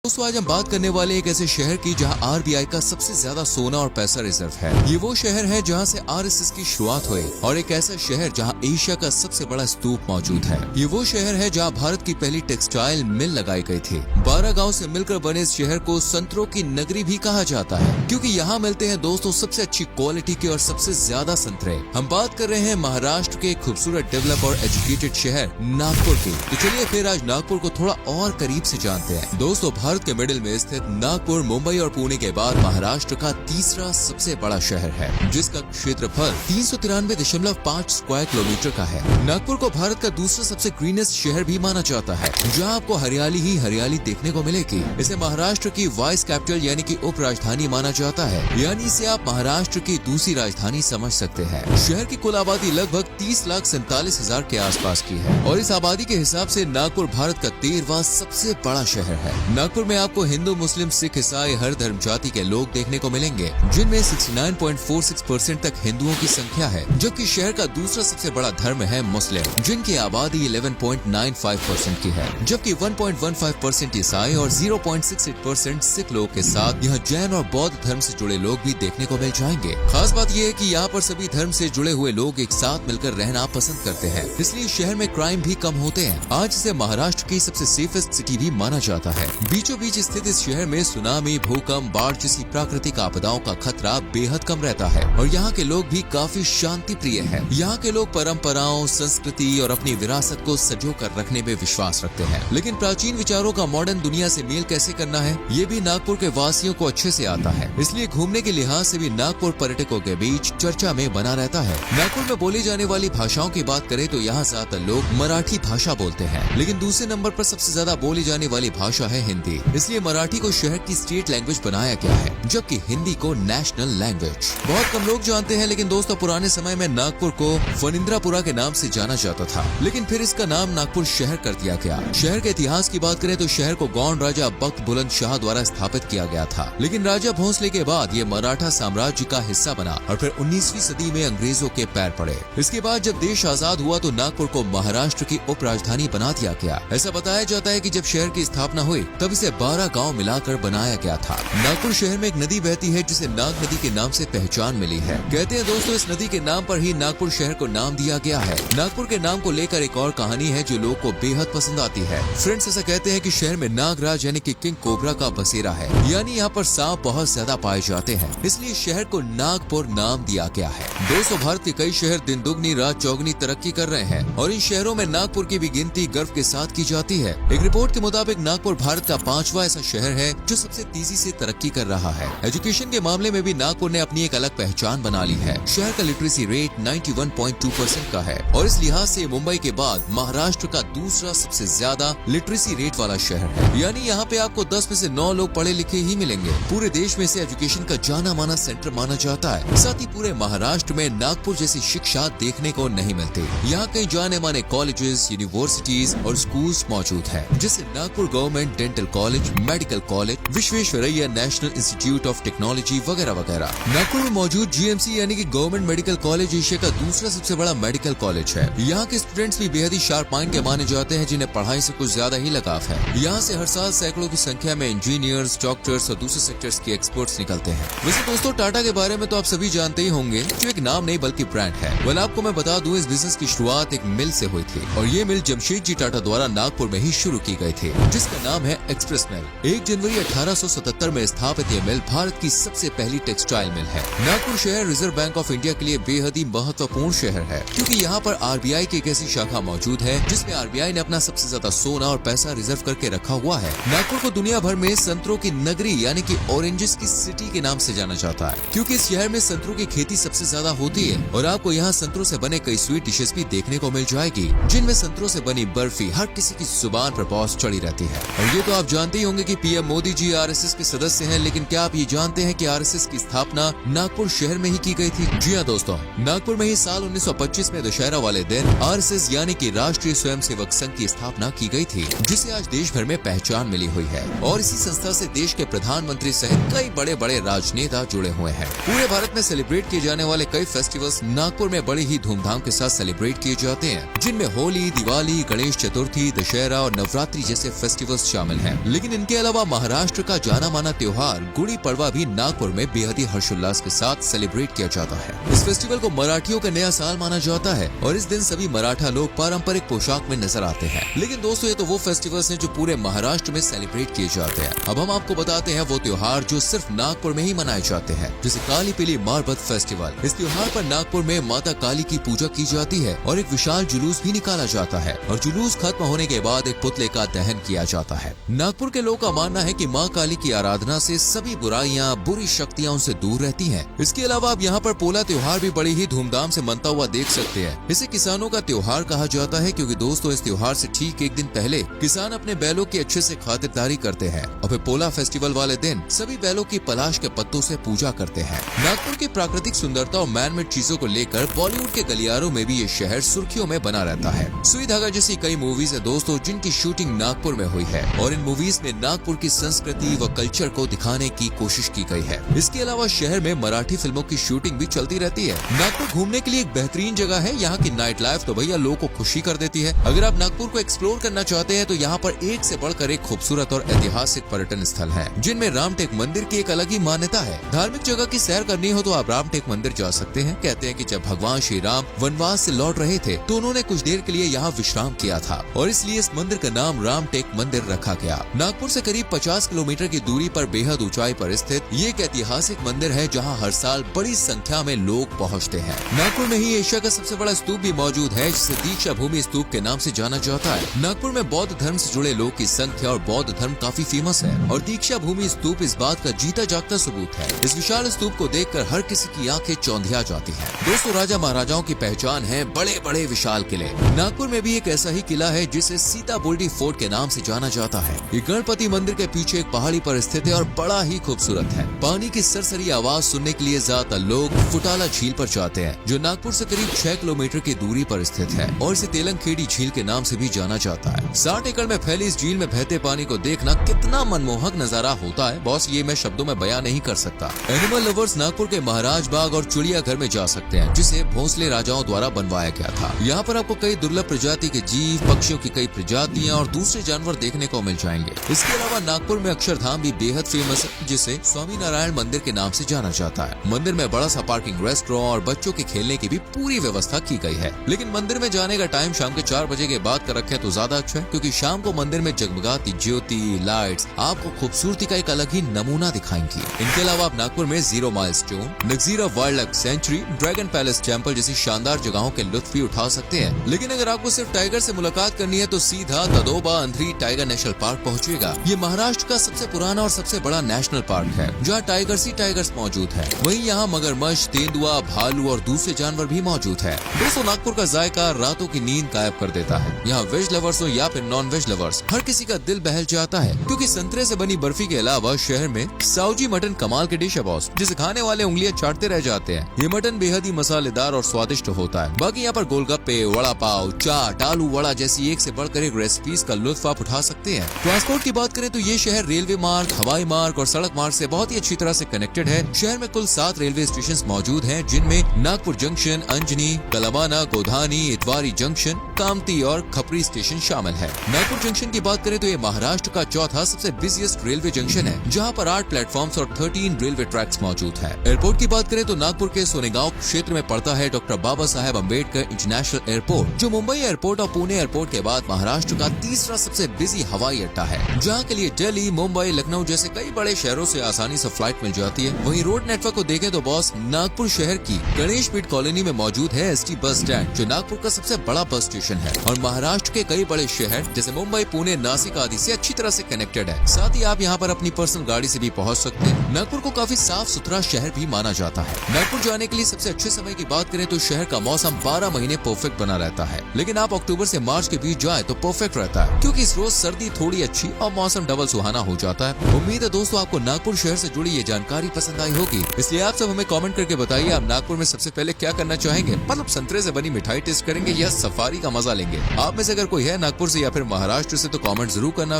दोस्तों आज हम बात करने वाले एक ऐसे शहर की जहां आरबीआई का सबसे ज्यादा सोना और पैसा रिजर्व है। ये वो शहर है जहां से आरएसएस की शुरुआत हुई और एक ऐसा शहर जहां एशिया का सबसे बड़ा स्तूप मौजूद है। ये वो शहर है जहां भारत की पहली टेक्सटाइल मिल लगाई गई थी। 12 गांव से मिलकर बने इस शहर को संतरों की नगरी भी कहा जाता है, क्योंकि यहाँ मिलते हैं दोस्तों सबसे अच्छी क्वालिटी के और सबसे ज्यादा संतरे। हम बात कर रहे हैं महाराष्ट्र के खूबसूरत डेवलप और एजुकेटेड शहर नागपुर की। तो चलिए फिर आज नागपुर को थोड़ा और करीब से जानते हैं। दोस्तों भारत के मिडिल में स्थित नागपुर मुंबई और पुणे के बाद महाराष्ट्र का तीसरा सबसे बड़ा शहर है, जिसका क्षेत्रफल 393.5 स्क्वायर किलोमीटर का है। नागपुर को भारत का दूसरा सबसे ग्रीनेस्ट शहर भी माना जाता है, जहां आपको हरियाली ही हरियाली देखने को मिलेगी। इसे महाराष्ट्र की वाइस कैपिटल यानी कि उप राजधानी माना जाता है, यानी इसे आप महाराष्ट्र की दूसरी राजधानी समझ सकते हैं। शहर की कुल आबादी लगभग 30,47,000 के आसपास की है और इस आबादी के हिसाब से नागपुर भारत का 13वां सबसे बड़ा शहर है। नागपुर में आपको हिंदू, मुस्लिम, सिख, ईसाई हर धर्म जाति के लोग देखने को मिलेंगे, जिनमें 69.46% तक हिंदुओं की संख्या है, जबकि शहर का दूसरा सबसे बड़ा धर्म है मुस्लिम, जिनकी आबादी 11.95% की है, जबकि 1.15% ईसाई और 0.68% सिख लोग के साथ यहाँ जैन और बौद्ध धर्म से जुड़े लोग भी देखने को मिल जाएंगे। खास बात यह है कि यहाँ पर सभी धर्म से जुड़े हुए लोग एक साथ मिलकर रहना पसंद करते हैं, इसलिए शहर में क्राइम भी कम होते हैं। आज इसे महाराष्ट्र की सबसे सेफेस्ट सिटी भी माना जाता है। बीचों बीच स्थित इस शहर में सुनामी, भूकंप, बाढ़ जैसी प्राकृतिक आपदाओं का खतरा बेहद कम रहता है और यहाँ के लोग भी काफी शांति प्रिय हैं। यहाँ के लोग परंपराओं, संस्कृति और अपनी विरासत को सजो कर रखने में विश्वास रखते हैं, लेकिन प्राचीन विचारों का मॉडर्न दुनिया से मेल कैसे करना है, ये भी नागपुर के वासियों को अच्छे से आता है। इसलिए घूमने के लिहाज से भी नागपुर पर्यटकों के बीच चर्चा में बना रहता है। नागपुर में बोली जाने वाली भाषाओं की बात करें तो यहाँ ज्यादातर लोग मराठी भाषा बोलते हैं, लेकिन दूसरे नंबर पर सबसे ज्यादा बोली जाने वाली भाषा है हिंदी। इसलिए मराठी को शहर की स्टेट लैंग्वेज बनाया गया है, जबकि हिंदी को नेशनल लैंग्वेज। बहुत कम लोग जानते हैं, लेकिन दोस्तों पुराने समय में नागपुर को फणींद्रपुरा के नाम से जाना जाता था, लेकिन फिर इसका नाम नागपुर शहर कर दिया गया। शहर के इतिहास की बात करें तो शहर को गौंड राजा बख्त बुलंद शाह द्वारा स्थापित किया गया था, लेकिन राजा भोंसले के बाद ये मराठा साम्राज्य का हिस्सा बना और फिर 19वीं सदी में अंग्रेजों के पैर पड़े। इसके बाद जब देश आजाद हुआ तो नागपुर को महाराष्ट्र की उप राजधानी बना दिया गया। ऐसा बताया जाता है कि जब शहर की स्थापना हुई तब इसे 12 गाँव मिलाकर बनाया गया था। नागपुर शहर में एक नदी बहती है जिसे नाग नदी के नाम से पहचान मिली है। कहते हैं दोस्तों इस नदी के नाम पर ही नागपुर शहर को नाम दिया गया है। नागपुर के नाम को लेकर एक और कहानी है जो लोग को बेहद पसंद आती है। फ्रेंड्स ऐसा कहते हैं कि शहर में नागराज यानी कि किंग कोबरा का बसेरा है, यानी यहाँ पर सांप बहुत ज्यादा पाए जाते हैं, इसलिए शहर को नागपुर नाम दिया गया है। दोस्तों भारत के कई शहर दिन दुगनी रात चौगनी तरक्की कर रहे हैं और इन शहरों में नागपुर की भी गिनती गर्व के साथ की जाती है। एक रिपोर्ट के मुताबिक नागपुर भारत का 5वां ऐसा शहर है जो सबसे तेजी से तरक्की कर रहा है। एजुकेशन के मामले में भी नागपुर ने अपनी एक अलग पहचान बना ली है। शहर का लिटरेसी रेट 91.2% का है और इस लिहाज से मुंबई के बाद महाराष्ट्र का दूसरा सबसे ज्यादा लिटरेसी रेट वाला शहर है, यानी यहाँ पे आपको 10 में से 9 लोग पढ़े लिखे ही मिलेंगे। पूरे देश में से एजुकेशन का जाना माना सेंटर माना जाता है। साथ ही पूरे महाराष्ट्र में नागपुर जैसी शिक्षा देखने को नहीं मिलती। यहाँ कई जाने माने कॉलेजेस, यूनिवर्सिटीज और स्कूल्स मौजूद है, जैसे Nagpur government dental college, medical college, Visvesvaraya national institute of technology वगैरह वगैरह। नागपुर में मौजूद जीएमसी यानी कि गवर्नमेंट मेडिकल कॉलेज एशिया का दूसरा सबसे बड़ा मेडिकल कॉलेज है। यहाँ के स्टूडेंट्स भी बेहद ही शार्प माइंड के माने जाते हैं, जिन्हें पढ़ाई से कुछ ज्यादा ही लगाव है। यहाँ से हर साल सैकड़ों की संख्या में इंजीनियर्स, डॉक्टर्स और दूसरे सेक्टर्स के एक्सपर्ट्स निकलते हैं। वैसे दोस्तों टाटा के बारे में तो आप सभी जानते ही होंगे, जो एक नाम नहीं बल्कि ब्रांड है। वेल आपको मैं बता दूं इस बिजनेस की शुरुआत एक मिल से हुई थी और ये मिल जमशेद जी टाटा द्वारा नागपुर में ही शुरू की गई थी, जिसका नाम है एक्सप्रेस मिल। 1 जनवरी 1877 में स्थापित ये मिल भारत की सबसे पहली टेक्सटाइल मिल है। नागपुर शहर रिजर्व बैंक ऑफ इंडिया के लिए बेहद ही महत्वपूर्ण शहर है, क्योंकि यहाँ पर आरबीआई की एक ऐसी शाखा मौजूद है जिसमें आरबीआई ने अपना सबसे ज्यादा सोना और पैसा रिजर्व करके रखा हुआ है। नागपुर को दुनिया भर में संतरों की नगरी यानी कि ऑरेंजेस की सिटी के नाम से जाना जाता है, क्योंकि इस शहर में संतरों की खेती सबसे ज्यादा होती है और आपको यहाँ संतरों से बने कई स्वीट डिशेस भी देखने को मिल जाएगी, जिनमें संतरों से बनी बर्फी हर किसी की जुबान पर बहुत चढ़ी रहती है। और ये तो आप जानते ही होंगे कि पीएम मोदी जी आरएसएस के सदस्य हैं, लेकिन क्या आप ये जानते हैं कि आरएसएस की स्थापना नागपुर शहर में ही की गई थी? जी हाँ दोस्तों, नागपुर में ही साल 1925 में दशहरा वाले दिन आरएसएस यानी कि राष्ट्रीय स्वयंसेवक संघ की स्थापना की गई थी, जिसे आज देश भर में पहचान मिली हुई है और इसी संस्था से देश के प्रधानमंत्री सहित कई बड़े बड़े राजनेता जुड़े हुए हैं। पूरे भारत में सेलिब्रेट किए जाने वाले कई फेस्टिवल्स नागपुर में बड़े ही धूमधाम के साथ सेलिब्रेट किए जाते हैं, जिनमें होली, दिवाली, गणेश चतुर्थी, दशहरा और नवरात्रि जैसे फेस्टिवल्स शामिल हैं। लेकिन इनके अलावा महाराष्ट्र का जाना माना त्योहार गुड़ी पड़वा भी नागपुर में बेहद ही हर्षोल्लास के साथ सेलिब्रेट किया जाता है। इस फेस्टिवल को मराठियों का नया साल माना जाता है और इस दिन सभी मराठा लोग पारंपरिक पोशाक में नजर आते हैं। लेकिन दोस्तों, ये तो वो फेस्टिवल्स हैं जो पूरे महाराष्ट्र में सेलिब्रेट किए जाते हैं। अब हम आपको बताते हैं वो त्योहार जो सिर्फ नागपुर में ही मनाए जाते हैं, जैसे काली पीली मारबत फेस्टिवल। इस त्योहार पर नागपुर में माता काली की पूजा की जाती है और एक विशाल जुलूस भी निकाला जाता है और जुलूस खत्म होने के बाद एक पुतले का दहन किया जाता है। नागपुर के लोगों का मानना है कि माँ काली की आराधना से सभी बुराइयां, बुरी शक्तियां उनसे दूर रहती हैं। इसके अलावा आप यहाँ पर पोला त्योहार भी बड़ी ही धूमधाम से मनता हुआ देख सकते हैं। इसे किसानों का त्योहार कहा जाता है क्योंकि दोस्तों इस त्योहार से ठीक एक दिन पहले किसान अपने बैलों की अच्छे से खातिरदारी करते हैं और फिर पोला फेस्टिवल वाले दिन सभी बैलों की पलाश के पत्तों से पूजा करते हैं। नागपुर की प्राकृतिक सुंदरता और मैनमेड चीजों को लेकर बॉलीवुड के गलियारों में भी ये शहर सुर्खियों में बना रहता है। सुई धागा जैसी कई मूवीज है दोस्तों जिनकी शूटिंग नागपुर में हुई है और इन मूवीज में नागपुर की संस्कृति व कल्चर को दिखाने की कोशिश की गई है। इसके अलावा शहर में मराठी फिल्मों की शूटिंग भी चलती रहती है। नागपुर घूमने के लिए एक बेहतरीन जगह है। यहाँ की नाइट लाइफ तो भैया लोगों को खुशी कर देती है। अगर आप नागपुर को एक्सप्लोर करना चाहते हैं तो यहाँ पर एक से बढ़कर एक खूबसूरत और ऐतिहासिक पर्यटन स्थल है, जिनमें रामटेक मंदिर की एक अलग ही मान्यता है। धार्मिक जगह की सैर करनी हो तो आप रामटेक मंदिर जा सकते हैं। कहते हैं कि जब भगवान श्री राम वनवास से लौट रहे थे तो उन्होंने कुछ देर के लिए यहाँ विश्राम किया था और इसलिए इस मंदिर का नाम रामटेक मंदिर रखा गया। नागपुर से करीब 50 किलोमीटर की दूरी पर बेहद ऊंचाई पर स्थित ये एक ऐतिहासिक मंदिर है जहाँ हर साल बड़ी संख्या में लोग पहुँचते हैं। नागपुर में ही एशिया का सबसे बड़ा स्तूप भी मौजूद है जिसे दीक्षा भूमि स्तूप के नाम से जाना जाता है। नागपुर में बौद्ध धर्म से जुड़े लोग की संख्या और बौद्ध धर्म काफी फेमस है और दीक्षा भूमि स्तूप इस बात का जीता जागता सबूत है। इस विशाल स्तूप को देखकर हर किसी की आंखें चौंधिया जाती हैं। दोस्तों, राजा महाराजाओं की पहचान है बड़े बड़े विशाल किले। नागपुर में भी एक ऐसा ही किला है जिसे सीता बुर्डी फोर्ट के नाम से जाना जाता है। ये गणपति मंदिर के पीछे एक पहाड़ी पर स्थित है और बड़ा ही खूबसूरत है। पानी की सरसरी आवाज सुनने के लिए ज्यादातर लोग फुटाला झील पर जाते हैं जो नागपुर से करीब 6 किलोमीटर की दूरी पर स्थित है और इसे तेलंगखेड़ी झील के नाम से भी जाना जाता है। 60 एकड़ में फैली इस झील में बहते पानी को देखना कितना मनमोहक नजारा होता है बॉस, ये मैं शब्दों में बयां नहीं कर सकता। एनिमल लवर्स नागपुर के महाराज बाग और चिड़ियाघर में जा सकते हैं जिसे भोसले राजाओं द्वारा बनवाया गया था। यहाँ पर आपको कई दुर्लभ प्रजाति के जीव, पक्षियों की कई प्रजातियाँ और दूसरे जानवर देखने को मिल जाएंगे। इसके अलावा नागपुर में अक्षरधाम भी बेहद फेमस है जिसे स्वामी नारायण मंदिर के नाम से जाना जाता है। मंदिर में बड़ा सा पार्किंग, रेस्टोरेंट और बच्चों के खेलने की भी पूरी व्यवस्था की गई है। लेकिन मंदिर में जाने का टाइम शाम के 4 बजे के बाद कर रखे तो ज्यादा अच्छा है क्योंकि शाम को मंदिर में जगमगाती ज्योति, लाइट्स आपको खूबसूरती का एक अलग ही नमूना दिखाएंगी। इनके अलावा आप नागपुर में zero milestone, Nagzira wild life sanctuary, dragon palace temple जैसी शानदार जगहों के लुत्फ भी उठा सकते हैं। लेकिन अगर आपको सिर्फ टाइगर से मुलाकात करनी है तो सीधा तदोबा अंधेरी टाइगर नेशनल पार्क पहुंचिएगा। ये महाराष्ट्र का सबसे पुराना और सबसे बड़ा नेशनल पार्क है जहाँ टाइगर्स ही टाइगर्स मौजूद है। वहीं यहाँ मगरमच्छ, तेंदुआ, भालू और दूसरे जानवर भी मौजूद है। दोस्तों, नागपुर का जायका रातों की नींद गायब कर देता है। यहाँ वेज लवर्स हो या फिर नॉन वेज लवर्स, हर किसी का दिल बहल जाता है क्योंकि संतरे से बनी बर्फी के अलावा शहर में साउजी मटन कमाल की डिश है बॉस, जिसे खाने वाले उंगलियां चाटते रह जाते हैं। ये मटन बेहद ही मसालेदार और स्वादिष्ट होता है। बाकी यहाँ पर गोलगप्पे, वड़ा पाव, चाट, आलू वड़ा जैसी एक से बढ़कर एक रेसिपीज का लुत्फ आप उठा सकते हैं। ट्रांसपोर्ट की बात करें तो ये शहर रेलवे मार्ग, हवाई मार्ग और सड़क मार्ग से बहुत ही अच्छी तरह से कनेक्टेड है। शहर में कुल 7 रेलवे स्टेशन मौजूद हैं जिनमें नागपुर जंक्शन, अंजनी, कलमाना, गोधानी, इतवारी जंक्शन, कामती और खपरी स्टेशन शामिल है। नागपुर जंक्शन की बात करें तो ये महाराष्ट्र का चौथा सबसे बिजिएस्ट रेलवे जंक्शन है जहाँ पर 8 प्लेटफॉर्म्स और 13 रेलवे ट्रैक्स मौजूद है। एयरपोर्ट की बात करें तो नागपुर के सोनेगांव क्षेत्र में पड़ता है doctor Baba Saheb Ambedkar international airport, जो मुंबई एयरपोर्ट और पुणे एयरपोर्ट के बाद महाराष्ट्र का तीसरा सबसे बिजी हवाई अड्डा है, जहाँ के लिए दिल्ली, मुंबई, लखनऊ जैसे कई बड़े शहरों से आसानी से फ्लाइट मिल जाती है। वहीं रोड नेटवर्क को देखें तो बॉस, नागपुर शहर की गणेश पीठ कॉलोनी में मौजूद है एसटी बस स्टैंड, जो नागपुर का सबसे बड़ा बस स्टेशन है और महाराष्ट्र के कई बड़े शहर जैसे मुंबई, पुणे, नासिक आदि से अच्छी तरह से कनेक्टेड है। साथ ही आप यहाँ पर अपनी पर्सनल गाड़ी से भी पहुँच सकते हैं। नागपुर को काफी साफ सुथरा शहर भी माना जाता है। नागपुर जाने के लिए सबसे अच्छे समय की बात करें तो शहर का मौसम 12 महीने परफेक्ट बना रहता है, लेकिन आप अक्टूबर से मार्च के बीच जाए तो परफेक्ट रहता है क्योंकि इस रोज सर्दी थोड़ी अच्छी और मौसम डबल सुहाना हो जाता है। उम्मीद है दोस्तों आपको नागपुर शहर से जुड़ी ये जानकारी पसंद आई होगी, इसलिए आप सब हमें कमेंट करके बताइए आप नागपुर में सबसे पहले क्या करना चाहेंगे। मतलब संतरे से बनी मिठाई टेस्ट करेंगे या सफारी का मजा लेंगे। आप में से अगर कोई है नागपुर से या फिर महाराष्ट्र से तो कमेंट जरूर करना।